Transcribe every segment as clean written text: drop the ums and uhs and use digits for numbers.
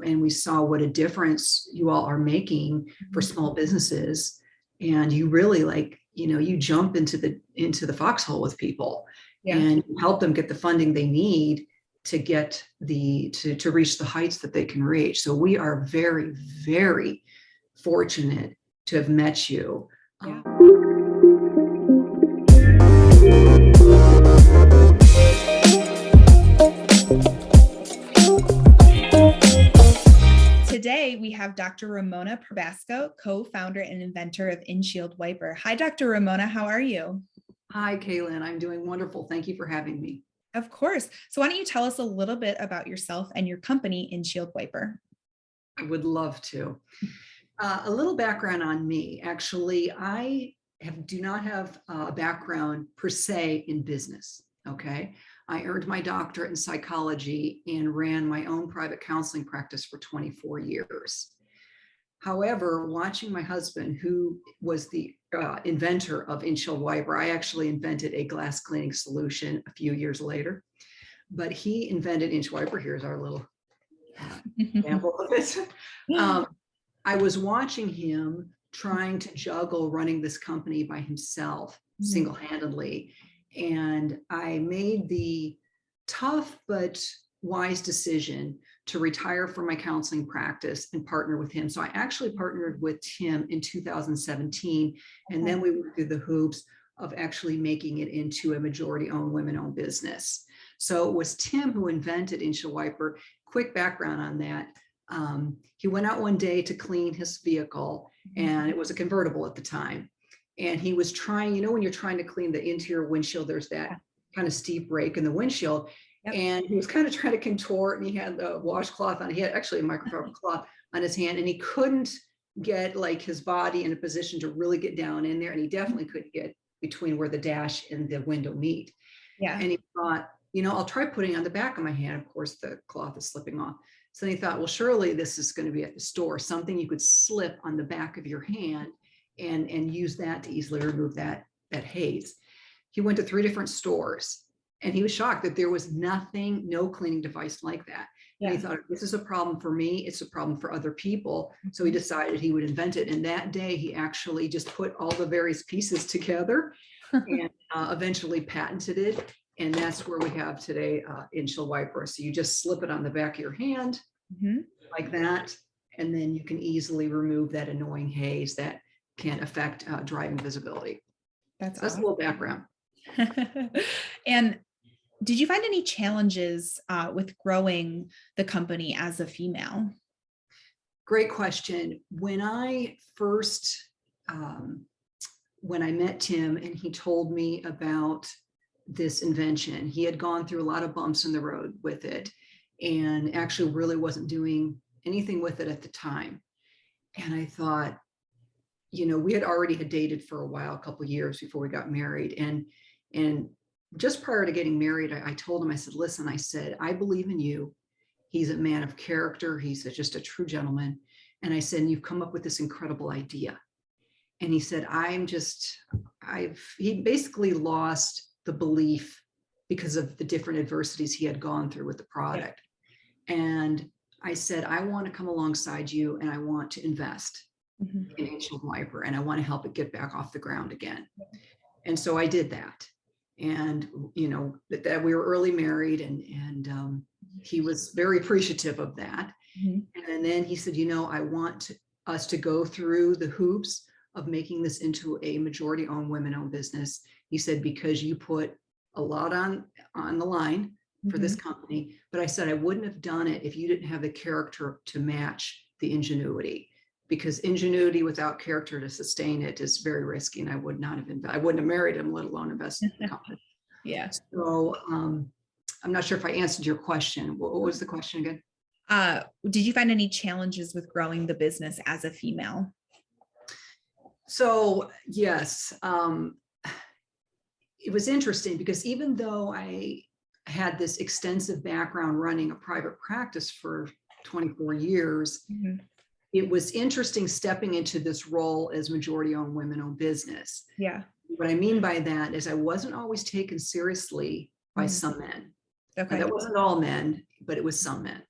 and we saw what a difference you all are making for small businesses. And you really you jump into the foxhole with people and help them get the funding they need to get to reach the heights that they can reach. So we are very, very fortunate to have met you. Yeah. Today, we have Dr. Ramona Probasco, co-founder and inventor of inShield Wiper. Hi, Dr. Ramona. How are you? Hi, Kaylin. I'm doing wonderful. Thank you for having me. Of course. So why don't you tell us a little bit about yourself and your company, inShield Wiper? I would love to. A little background on me. Actually, I do not have a background per se in business. Okay. I earned my doctorate in psychology and ran my own private counseling practice for 24 years. However, watching my husband, who was the inventor of inShield Wiper, I actually invented a glass cleaning solution a few years later, but he invented inShield Wiper. Here's our little example of it. I was watching him trying to juggle running this company by himself single-handedly. And I made the tough but wise decision to retire from my counseling practice and partner with him. So I actually partnered with Tim in 2017. And then we went through the hoops of actually making it into a majority-owned, women-owned business. So it was Tim who invented inShield Wiper. Quick background on that. He went out one day to clean his vehicle, and it was a convertible at the time. And he was trying, when you're trying to clean the interior windshield, there's that kind of steep break in the windshield. Yep. And he was kind of trying to contort, and he had the washcloth on. He had actually a microfiber cloth on his hand, and he couldn't get his body in a position to really get down in there. And he definitely couldn't get between where the dash and the window meet. Yeah. And he thought, I'll try putting on the back of my hand. Of course, the cloth is slipping off. So he thought, well, surely this is going to be at the store, something you could slip on the back of your hand and use that to easily remove that haze. He went to 3 different stores, and he was shocked that there was no cleaning device like that. Yeah. And he thought, this is a problem for me. It's a problem for other people. So he decided he would invent it. And that day, he actually just put all the various pieces together and eventually patented it. And that's where we have today inShield Wiper. So you just slip it on the back of your hand like that. And then you can easily remove that annoying haze that can affect driving visibility. That's awesome. A little background. And did you find any challenges with growing the company as a female? Great question. When I met Tim and he told me about this invention, he had gone through a lot of bumps in the road with it and actually really wasn't doing anything with it at the time. And I thought, we had already dated for a while, a couple of years before we got married. And just prior to getting married, I told him, I said, listen, I believe in you. He's a man of character. He's just a true gentleman. And I said, you've come up with this incredible idea. And he said, he basically lost the belief because of the different adversities he had gone through with the product. And I said, I want to come alongside you and I want to invest in inShield Wiper, and I want to help it get back off the ground again. And so I did that. And, that we were early married, and he was very appreciative of that. And then he said, I want us to go through the hoops of making this into a majority-owned, women-owned business. He said, because you put a lot on the line for this company. But I said, I wouldn't have done it if you didn't have the character to match the ingenuity, because ingenuity without character to sustain it is very risky. And I wouldn't have married him, let alone invested in the company. Yeah. So I'm not sure if I answered your question. What was the question again? Did you find any challenges with growing the business as a female? So yes, it was interesting because even though I had this extensive background running a private practice for 24 years, it was interesting stepping into this role as majority-owned, women-owned business. Yeah. What I mean by that is I wasn't always taken seriously by some men. Okay. And that wasn't all men, but it was some men.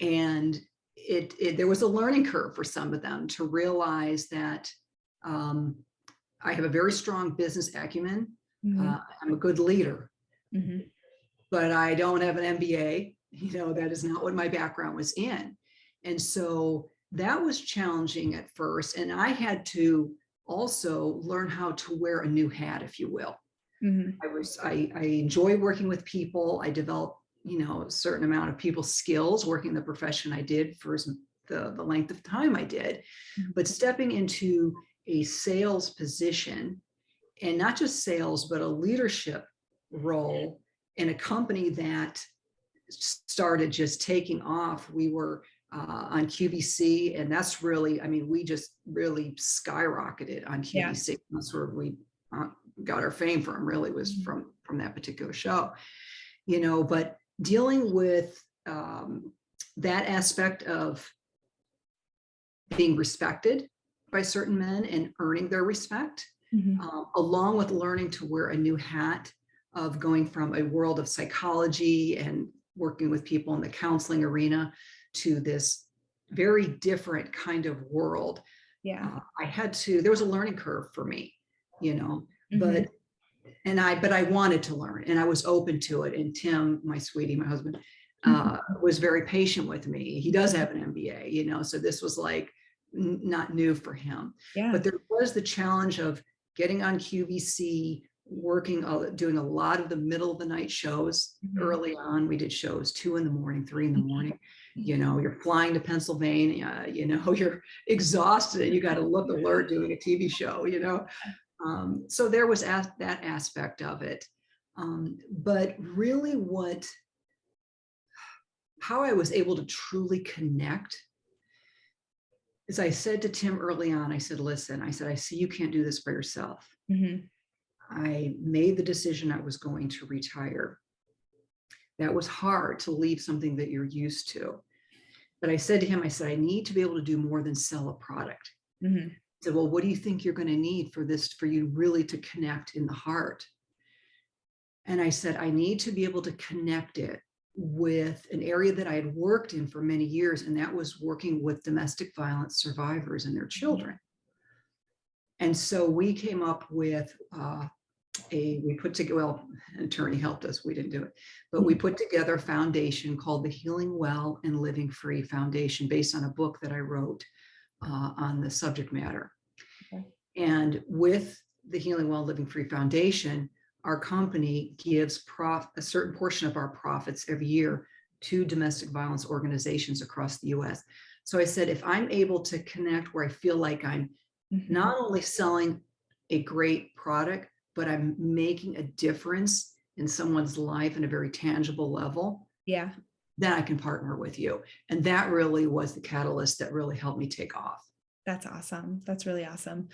And there was a learning curve for some of them to realize that um, I have a very strong business acumen. Mhm. I'm a good leader, Mhm. but I don't have an MBA. That is not what my background was in. And so that was challenging at first. And I had to also learn how to wear a new hat, if you will. Mhm. I enjoy working with people. I developed, a certain amount of people skills working the profession I did for the length of time I did. Mhm. But stepping into a sales position, and not just sales, but a leadership role in a company that started just taking off. We were on QVC, and that's really, I mean, we just really skyrocketed on Yeah. QVC. That's where we uh, got our fame from, really was Mhm. from that particular show. But dealing with that aspect of being respected by certain men and earning their respect, Mhm. along with learning to wear a new hat of going from a world of psychology and working with people in the counseling arena to this very different kind of world. Yeah. There was a learning curve for me, you know, Mhm. but I wanted to learn and I was open to it. And Tim, my sweetie, my husband, Mhm. was very patient with me. He does have an MBA, so this was like not new for him. Yeah. But there was the challenge of getting on QVC, working, doing a lot of the middle of the night shows. Mhm. Early on, we did shows 2 in the morning, 3 in the morning. Mhm. You're flying to Pennsylvania, you're exhausted. You got to look alert doing a TV show. So there was that aspect of it. But really how I was able to truly connect is I said to Tim early on, I said, listen, I see you can't do this by yourself. Mhm. I made the decision I was going to retire. That was hard to leave something that you're used to. But I said to him, I said, I need to be able to do more than sell a product. Mhm. He said, well, what do you think you're going to need for you really to connect in the heart? And I said, I need to be able to connect it with an area that I had worked in for many years, and that was working with domestic violence survivors and their children. And so we came up with we put together, well, an attorney helped us, we didn't do it, but we Mhm. put together a foundation called the Healing Well and Living Free Foundation based on a book that I wrote on the subject matter. Okay. And with the Healing Well Living Free Foundation, our company gives a certain portion of our profits every year to domestic violence organizations across the US. So I said, if I'm able to connect where I feel like I'm Mhm. not only selling a great product, but I'm making a difference in someone's life in a very tangible level, Yeah. then I can partner with you. And that really was the catalyst that really helped me take off. That's awesome. That's really awesome.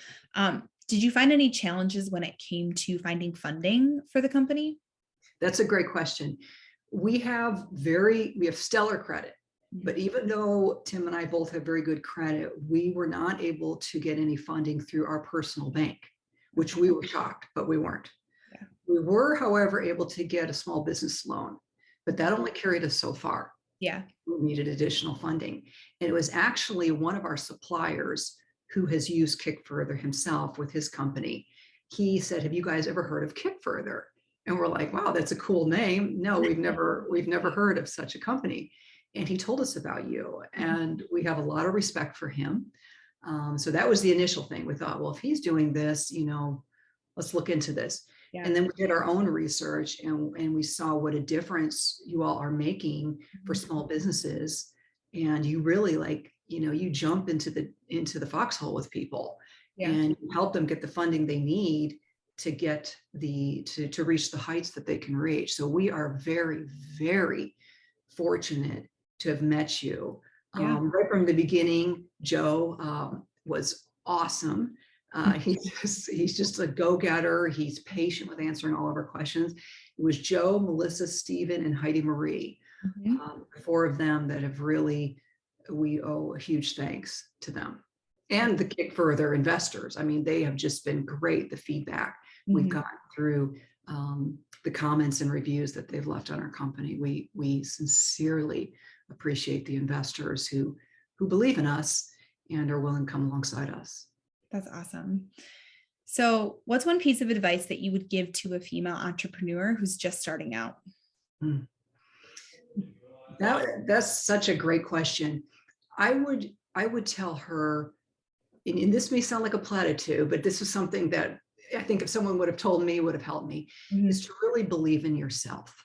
Did you find any challenges when it came to finding funding for the company? That's a great question. We have stellar credit, Mhm. but even though Tim and I both have very good credit, we were not able to get any funding through our personal bank, which Okay. we were shocked, but we weren't. Yeah. We were, however, able to get a small business loan, but that only carried us so far. Yeah. We needed additional funding. And it was actually one of our suppliers who has used Kick Further himself with his company. He said, have you guys ever heard of Kick Further? And we're like, wow, that's a cool name. No, we've never heard of such a company. And he told us about you. And we have a lot of respect for him. So that was the initial thing. We thought, well, if he's doing this, let's look into this. Yeah. And then we did our own research and we saw what a difference you all are making for Mhm. small businesses. And you really you jump into the foxhole with people Yeah. and help them get the funding they need to get to reach the heights that they can reach. So we are very, very fortunate to have met you. Yeah. Right from the beginning, Joe was awesome. He's just a go-getter. He's patient with answering all of our questions. It was Joe, Melissa, Stephen, and Heidi Marie, Mhm. the four of them that have really, we owe a huge thanks to them. And the Kick Further investors. I mean, they have just been great, the feedback we've Mhm. gotten through the comments and reviews that they've left on our company. We sincerely appreciate the investors who who believe in us and are willing to come alongside us. That's awesome. So, what's one piece of advice that you would give to a female entrepreneur who's just starting out? Hmm. That's such a great question. I would tell her, and this may sound like a platitude, but this is something that I think if someone would have told me would have helped me, Mhm. is to really believe in yourself,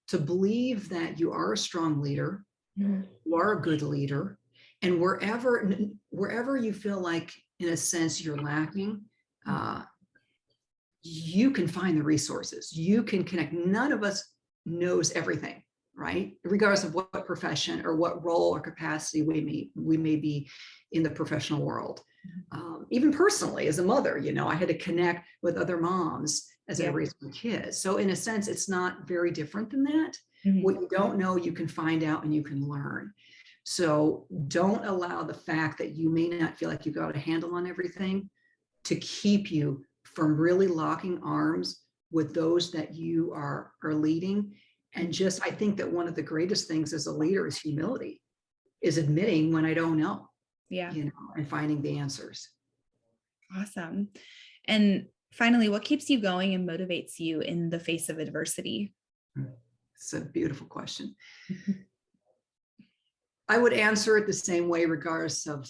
to believe that you are a strong leader, Mhm. you are a good leader, and wherever you feel like, in a sense, you're lacking, uh, you can find the resources. You can connect. None of us knows everything, right? Regardless of what profession or what role or capacity we may be in the professional world. Even personally, as a mother, I had to connect with other moms as I Yeah. raised my kids. So in a sense, it's not very different than that. Mhm. What you don't know, you can find out and you can learn. So don't allow the fact that you may not feel like you've got a handle on everything to keep you from really locking arms with those that you are leading. And just, I think that one of the greatest things as a leader is humility, is admitting when I don't know, Yeah. and finding the answers. Awesome. And finally, what keeps you going and motivates you in the face of adversity? It's a beautiful question. I would answer it the same way, regardless of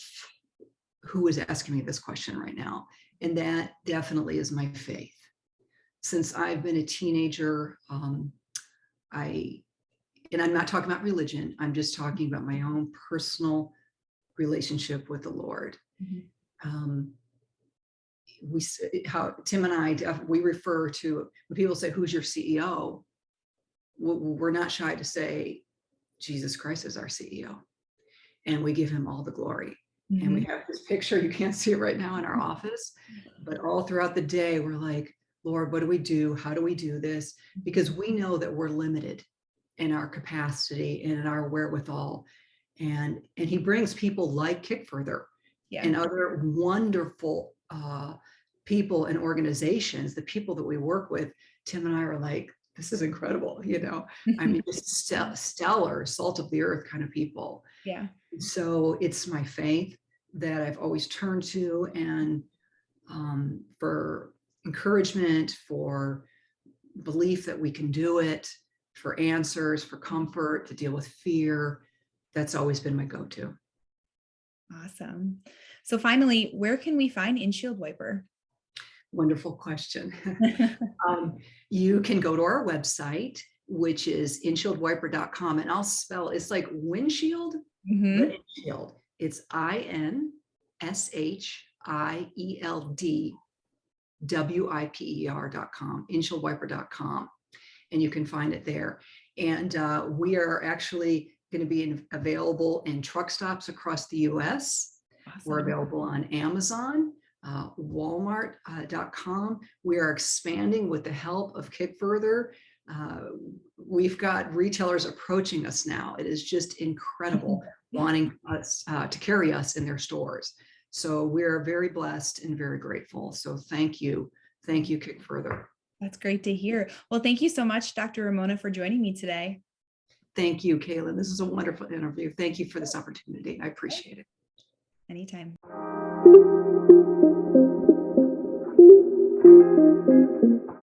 who is asking me this question right now. And that definitely is my faith. Since I've been a teenager, and I'm not talking about religion, I'm just talking about my own personal relationship with the Lord. Mhm. Um, how Tim and I, we refer to, when people say, who's your CEO? We're not shy to say, Jesus Christ is our CEO. And we give him all the glory. And we Mhm. have this picture, you can't see it right now, in our office, but all throughout the day, we're like, Lord, what do we do? How do we do this? Because we know that we're limited in our capacity and in our wherewithal. And he brings people like Kick Further Yeah. and other wonderful people and organizations, the people that we work with. Tim and I are like, this is incredible. I mean, just stellar, salt of the earth kind of people. Yeah. So it's my faith that I've always turned to, and for encouragement, for belief that we can do it, for answers, for comfort, to deal with fear. That's always been my go-to. Awesome. So finally, where can we find inShield Wiper? Wonderful question. um, you can go to our website, which is inshieldwiper.com, and I'll spell, it's like windshield, but Mhm. inShield. It's inshieldwiper.com, inshieldwiper.com, and you can find it there. And we are actually going to be available in truck stops across the US. We're Awesome. available on Amazon, Walmart.com. We are expanding with the help of Kick Further. We've got retailers approaching us now. It is just incredible, wanting us to carry us in their stores. So we're very blessed and very grateful. So thank you. Thank you, Kick Further. That's great to hear. Well, thank you so much, Dr. Ramona, for joining me today. Thank you, Kaylin. This is a wonderful interview. Thank you for this opportunity. I appreciate it. Anytime.